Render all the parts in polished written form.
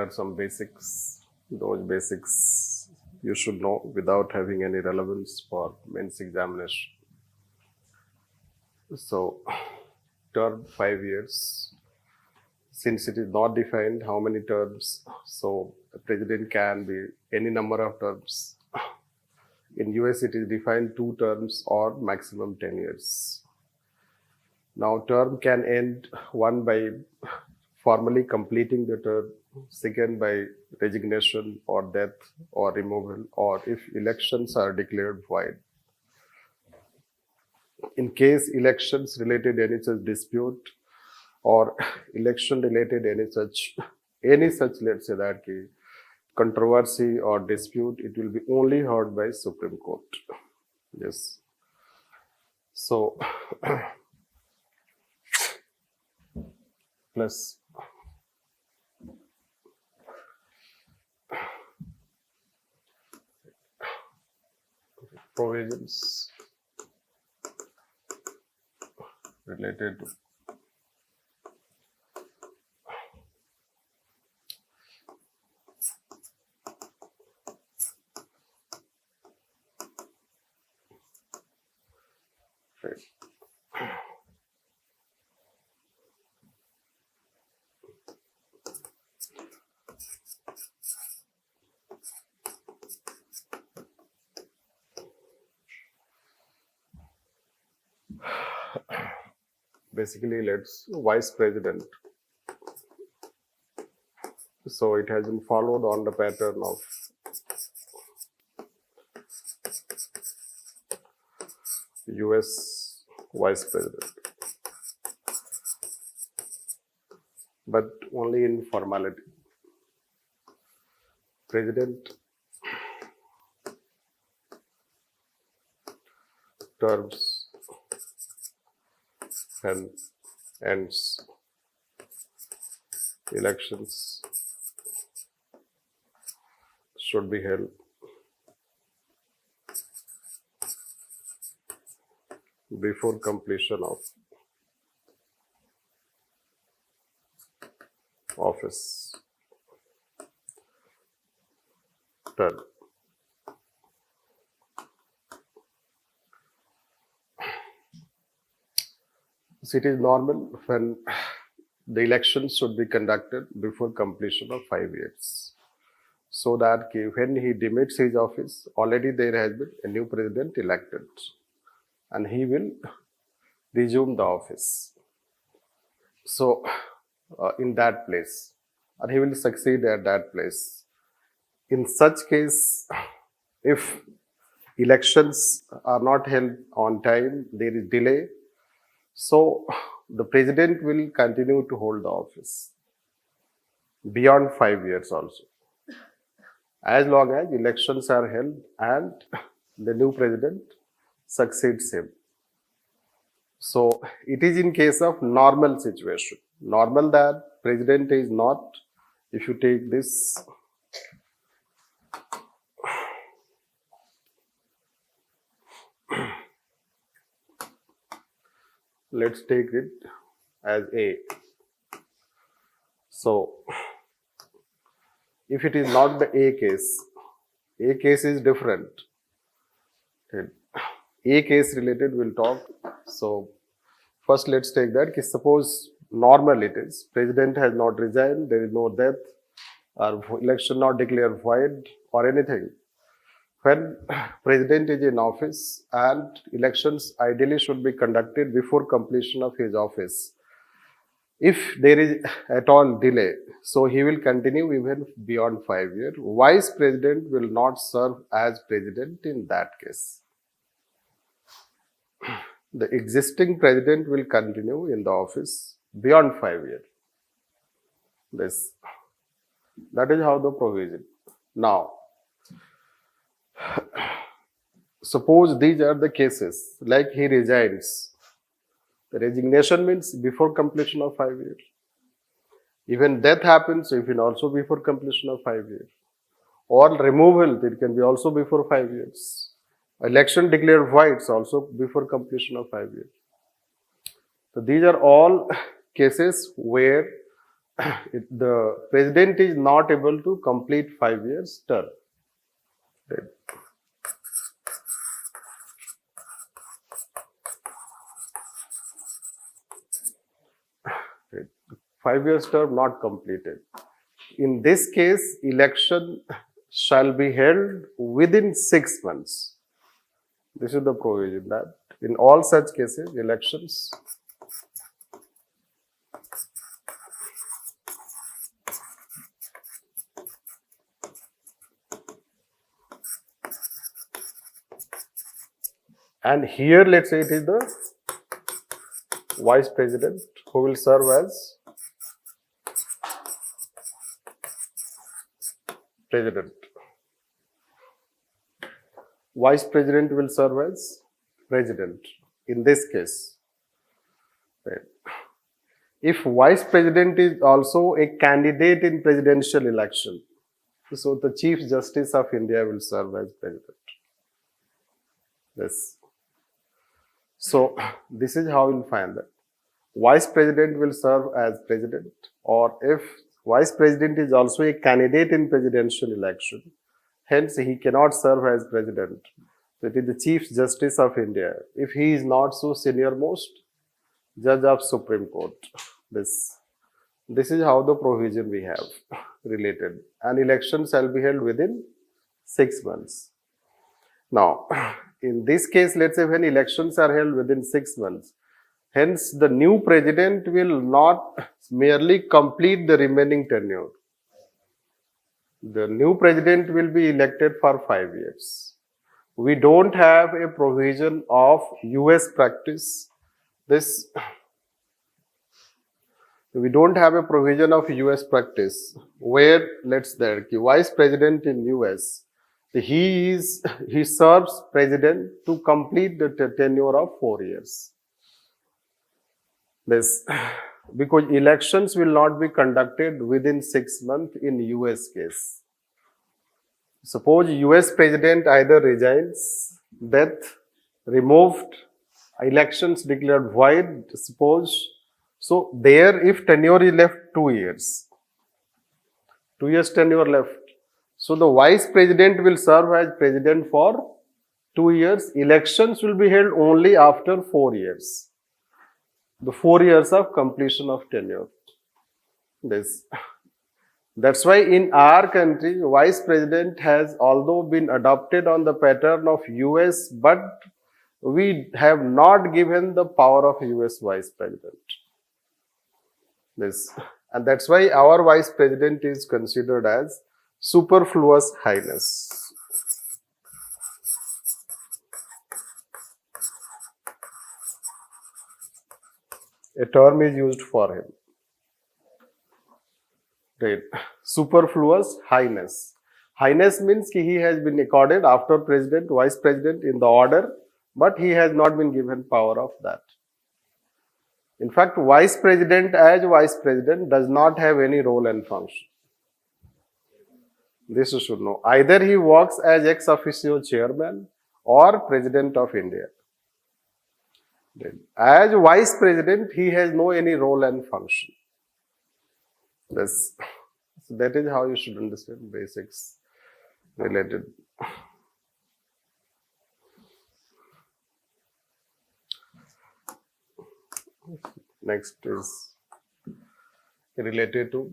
are some basics. Those basics you should know without having any relevance for mains examination. So, term 5 years. Since it is not defined how many terms, so the president can be any number of terms. In US, it is defined 2 terms or maximum 10 years. Now, term can end, one by formally completing the term, second by resignation or death or removal, or if elections are declared void. In case elections related any such dispute or election related any such let's say that controversy or dispute, it will be only heard by Supreme Court. Yes. So plus provisions related to basically let's vice president. So it has been followed on the pattern of US vice president, but only in formality. President terms and ends, elections should be held before completion of office term. So it is normal when the elections should be conducted before completion of 5 years, so that when he demits his office, already there has been a new president elected and he will resume the office. So in that place, and he will succeed at that place. In such case, if elections are not held on time, there is delay, so the president will continue to hold the office beyond 5 years also, as long as elections are held and the new president succeeds him. So it is in case of normal situation. Normal that president is not, if you take this, let's take it as A. So if it is not the A case is different. A case related we'll talk. So first let's take that. Suppose normal it is, president has not resigned, there is no death, or election not declared void or anything. When president is in office and elections ideally should be conducted before completion of his office, if there is at all delay, so he will continue even beyond 5 years. Vice president will not serve as president in that case. The existing president will continue in the office beyond 5 years. That is how the provision. Now, suppose these are the cases, like he resigns. The resignation means before completion of 5 years. Even death happens, even also before completion of 5 years. Or removal, it can be also before 5 years. Election declared void, also before completion of 5 years. So these are all cases where the president is not able to complete 5 years term. Right. Right. 5 years term not completed. In this case, election shall be held within 6 months. This is the provision that in all such cases, elections and here let's say it is the vice president who will serve as president. Vice president will serve as president in this case. Right. If vice president is also a candidate in presidential election, so the Chief Justice of India will serve as president. Yes. So this is how you'll find that. Vice president will serve as president, or if vice president is also a candidate in presidential election, hence he cannot serve as president. So it is the Chief Justice of India. If he is not so senior most judge of Supreme Court. This is how the provision we have related. An election shall be held within 6 months. Now, in this case, let's say when elections are held within 6 months, hence the new president will not merely complete the remaining tenure. The new president will be elected for 5 years. We don't have a provision of US practice. We don't have a provision of US practice where the vice president in US, he serves president to complete the tenure of 4 years. Because elections will not be conducted within 6 months in US case. Suppose US president either resigns, death, removed, elections declared void, suppose. So there if tenure is left 2 years, 2 years tenure left. So the vice president will serve as president for 2 years. Elections will be held only after 4 years. The 4 years of completion of tenure. That's why in our country, vice president has although been adopted on the pattern of US, but we have not given the power of US vice president. And that's why our vice president is considered as superfluous highness. A term is used for him. Right. Superfluous highness. Highness means he has been accorded after president, vice president in the order, but he has not been given power of that. In fact, vice president as vice president does not have any role and function. This you should know. Either he works as ex officio chairman or president of India. As vice president, he has no any role and function. That is how you should understand basics related. Next is related to,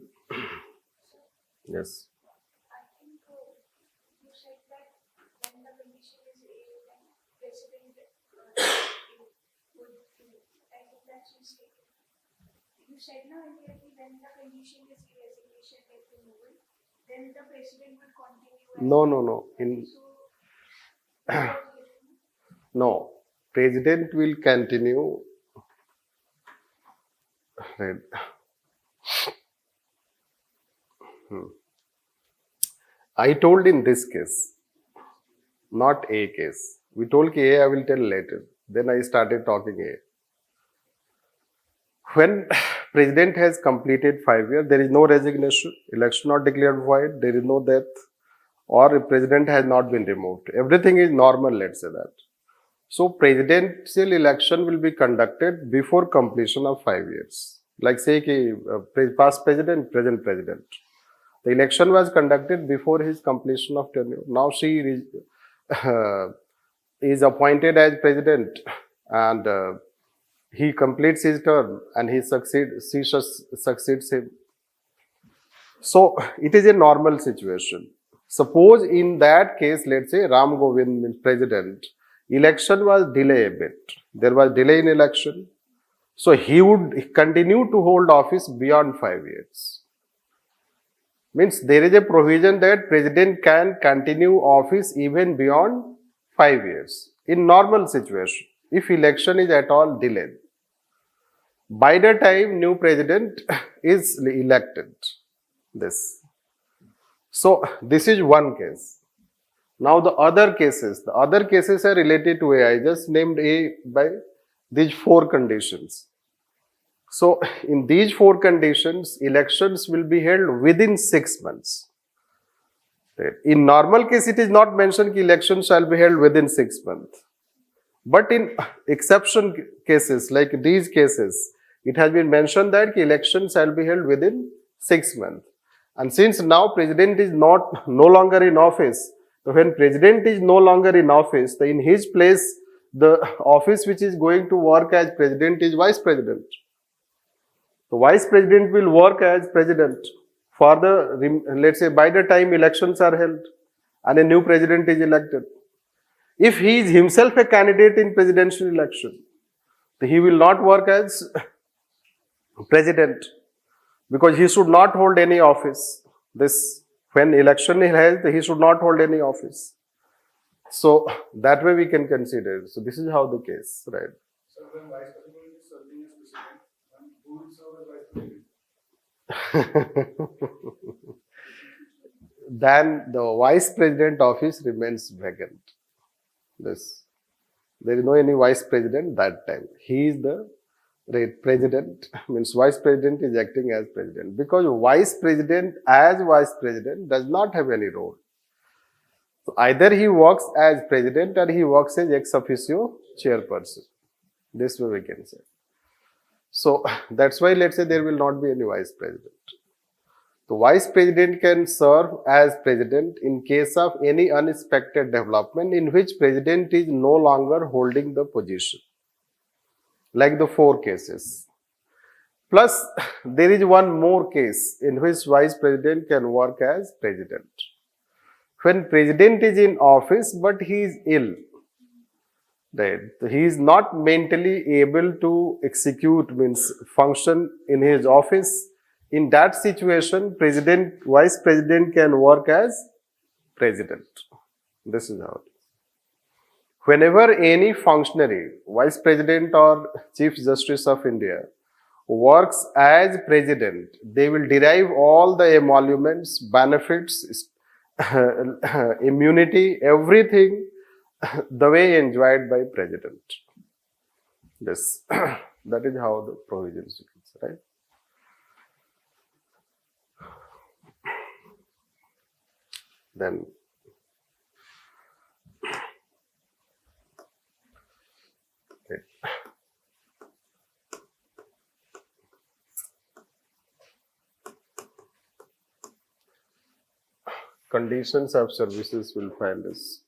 yes. You said now when the condition is resignation gets removed, then the president will continue. No. No. President will continue. Right. I told in this case, not A case. We told A, I will tell later. Then I started talking A. When president has completed 5 years, there is no resignation, election not declared void, there is no death, or president has not been removed. Everything is normal, let's say that. So presidential election will be conducted before completion of 5 years. like say ki, past president, present president. The election was conducted before his completion of tenure. Now she is appointed as president, and he completes his term and she succeeds him. So it is a normal situation. Suppose in that case, let's say Ram Govind means president, election was delayed a bit. There was delay in election. So he would continue to hold office beyond 5 years. Means there is a provision that president can continue office even beyond 5 years in normal situation if election is at all delayed. By the time new president is elected, this. So this is one case. Now the other cases are related to A. I just named A by these 4 conditions. So in these 4 conditions, elections will be held within 6 months. In normal case, it is not mentioned that elections shall be held within 6 months. But in exception cases like these cases, it has been mentioned that elections shall be held within 6 months. And since now president is no longer in office, so when president is no longer in office, in his place, the office which is going to work as president is vice president. The vice president will work as president for the, let's say, by the time elections are held and a new president is elected. If he is himself a candidate in presidential election, he will not work as president because he should not hold any office. When election is held, he should not hold any office. So that way we can consider. So this is how the case, right? So when vice president is serving as president, who will serve as vice president? Then the vice president office remains vacant. There is no any vice president that time. He is the president, means vice president is acting as president, because vice president as vice president does not have any role. So either he works as president or he works as ex officio chairperson. This way we can say. So that's why let's say there will not be any vice president. The vice president can serve as president in case of any unexpected development in which president is no longer holding the position, like the 4 cases. Plus, there is one more case in which vice president can work as president. When president is in office but he is ill, right? He is not mentally able to execute, means function in his office. In that situation, vice president can work as president. This is how it is. Whenever any functionary, vice president or chief justice of India, works as president, they will derive all the emoluments, benefits, immunity, everything the way enjoyed by president. This, that is how the provisions is, right? Then okay. Conditions of services will find this.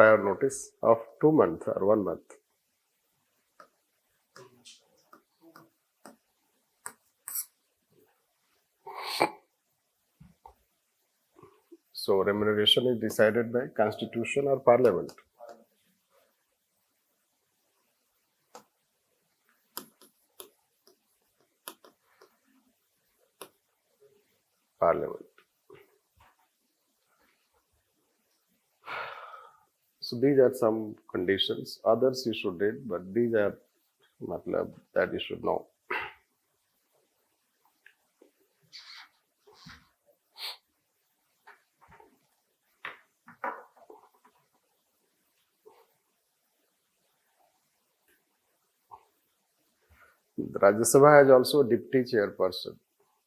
prior notice of 2 months or 1 month. So remuneration is decided by constitution or parliament. Parliament. So these are some conditions. Others you should read, but these are matlab that you should know. The Rajya Sabha has also a deputy chairperson.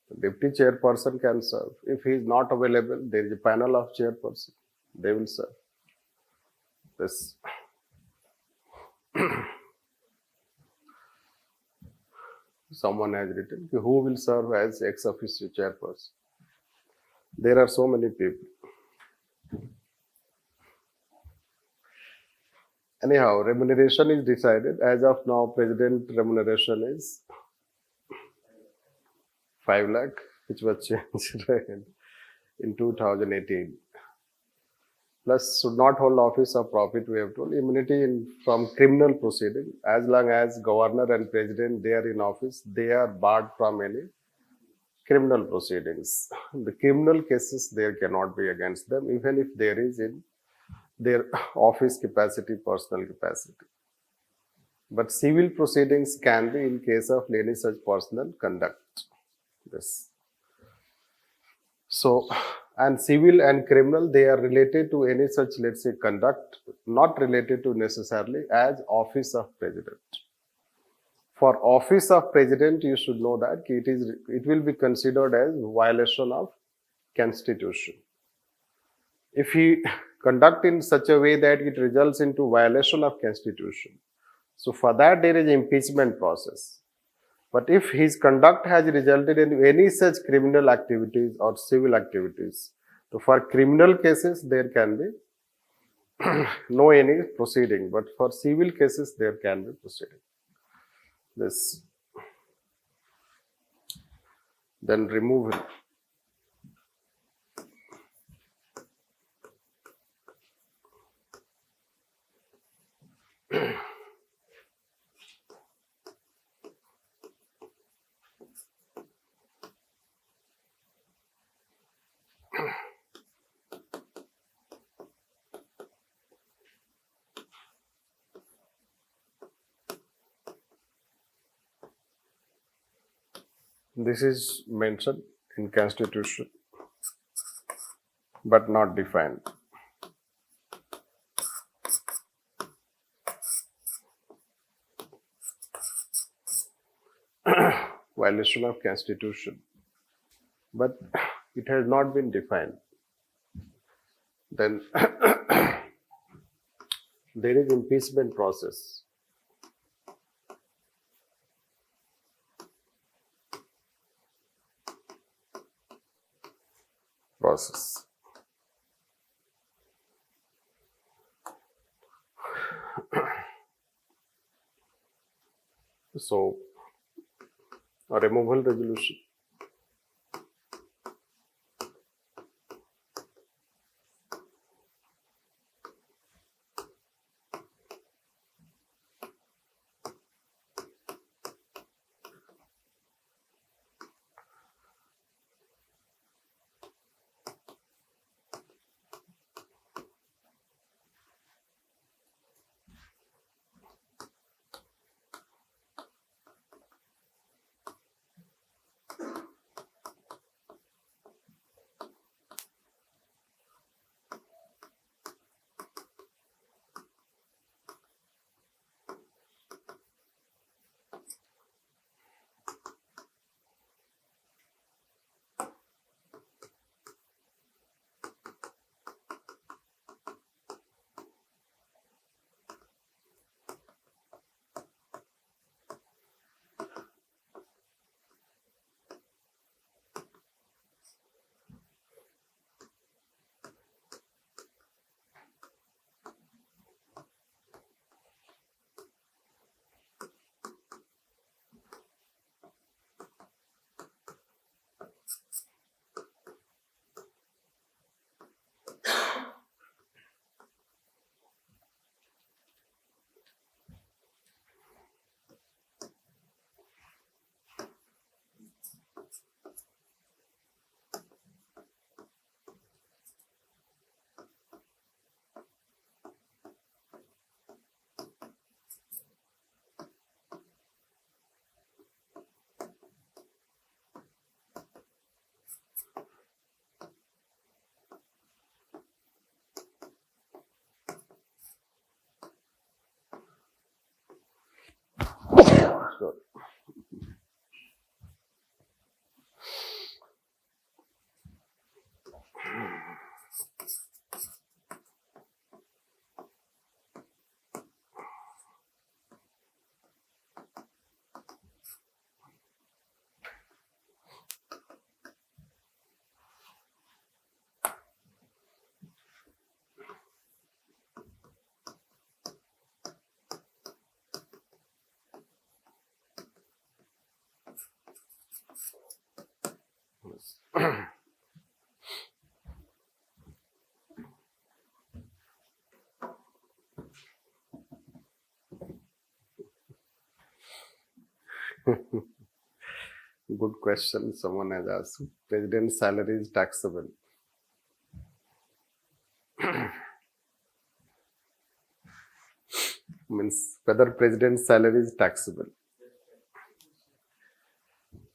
The deputy chairperson can serve. If he is not available, there is a panel of chairperson. They will serve. This. Someone has written, who will serve as ex officio chairperson? There are so many people. Anyhow, remuneration is decided. As of now, president remuneration is 5 lakh, which was changed in 2018. Plus, should not hold office of profit, we have told. Immunity from criminal proceeding. As long as governor and president, they are in office, they are barred from any criminal proceedings. The criminal cases, there cannot be against them, even if there is in their office capacity, personal capacity. But civil proceedings can be in case of any such personal conduct. This. So, and civil and criminal, they are related to any such, let's say, conduct, not related to necessarily as office of president. For office of president, you should know that it will be considered as violation of constitution. If he conduct in such a way that it results into violation of constitution, so for that there is impeachment process. But if his conduct has resulted in any such criminal activities or civil activities, so for criminal cases there can be no any proceeding, but for civil cases there can be proceeding. This. Then removal. This is mentioned in Constitution, but not defined. Violation of Constitution, but it has not been defined. Then there is impeachment process. So, a removal resolution. crore. Good question. Someone has asked. President's salary is taxable. Means whether president's salary is taxable.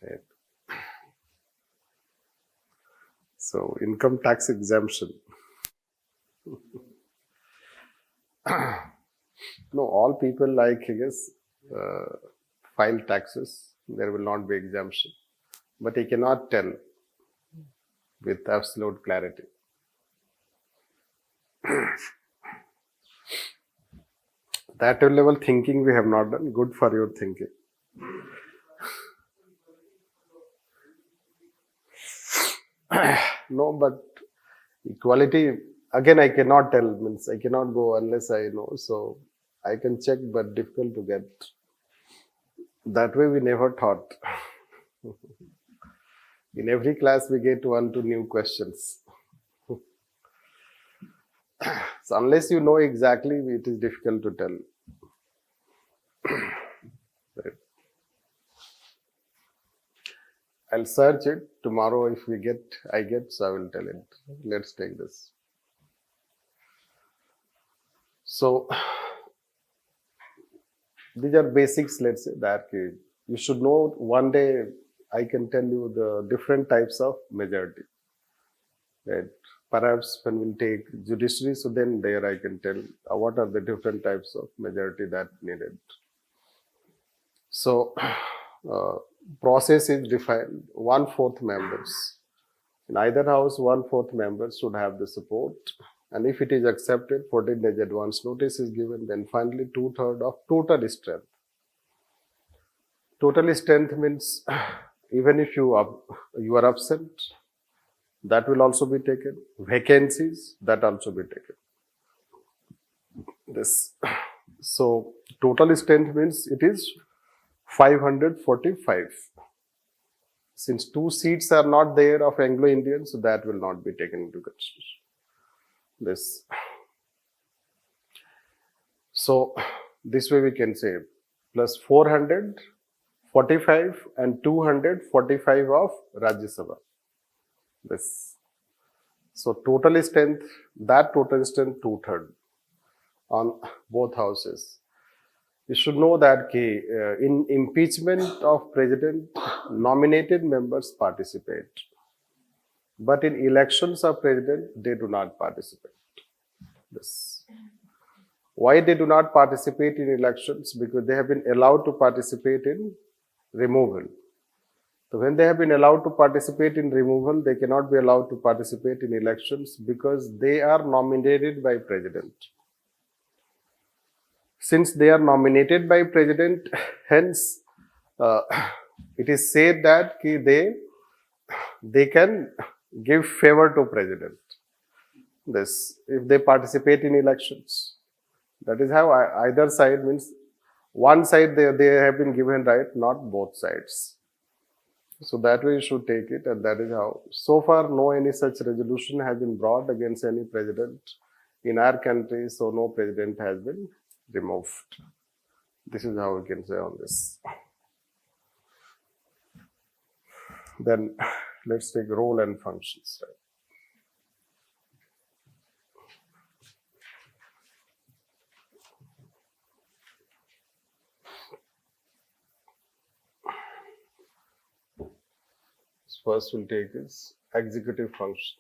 Right. So income tax exemption. No, all people like, I guess, file taxes. There will not be exemption. But he cannot tell with absolute clarity. That level thinking we have not done. Good for your thinking. No, but equality, again, I cannot tell. Means I cannot go unless I know. So I can check, but difficult to get. That way we never thought. In every class we get 1 to new questions. So unless you know exactly, it is difficult to tell. Right. I'll search it tomorrow. If I get, so I will tell it. Let's take this. So these are basics. Let's say that you should know. One day I can tell you the different types of majority. Right. Perhaps when we'll take judiciary, so then there I can tell what are the different types of majority that needed. So, process is defined. 1/4 members in either house, 1/4 members should have the support, and if it is accepted, 14 days advance notice is given. Then finally, 2/3 of total strength. Total strength means even if you are absent, that will also be taken. Vacancies, that also be taken. This. So total strength means it is 545. Since 2 seats are not there of Anglo-Indians, so that will not be taken into consideration. This. So this way we can say plus 445 and 245 of Rajya Sabha. This. So total strength, that total strength 2/3 on both houses. You should know that in impeachment of president, nominated members participate. But in elections of president, they do not participate. This. Why they do not participate in elections? Because they have been allowed to participate in removal. So when they have been allowed to participate in removal, they cannot be allowed to participate in elections because they are nominated by president. Since they are nominated by president, hence it is said that they can give favor to president. This, if they participate in elections. That is how either side means one side they have been given right, not both sides. So that way you should take it, and that is how. So far, no any such resolution has been brought against any president in our country, so no president has been removed. This is how we can say on this. Then let's take role and functions. Right? First we'll take is executive function.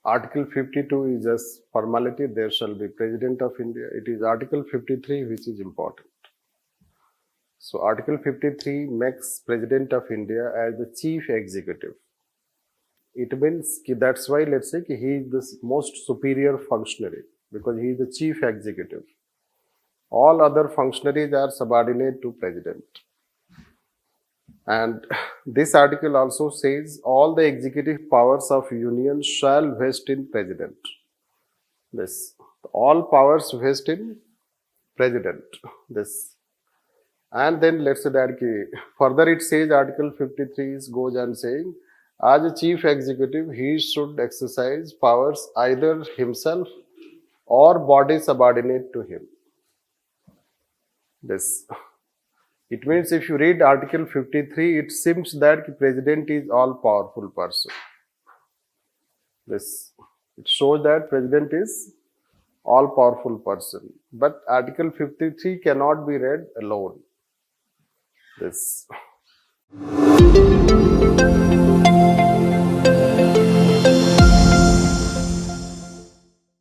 Article 52 is just formality. There shall be President of India. It is Article 53 which is important. So Article 53 makes President of India as the chief executive. It means that's why let's say he is the most superior functionary because he is the chief executive. All other functionaries are subordinate to President. And this article also says all the executive powers of union shall vest in President. This all powers vest in President. This. And then let's say that further it says Article 53 goes on saying as a chief executive he should exercise powers either himself or body subordinate to him. This. It means if you read Article 53, it seems that the President is all powerful person. This. It shows that President is all powerful person. But Article 53 cannot be read alone. This.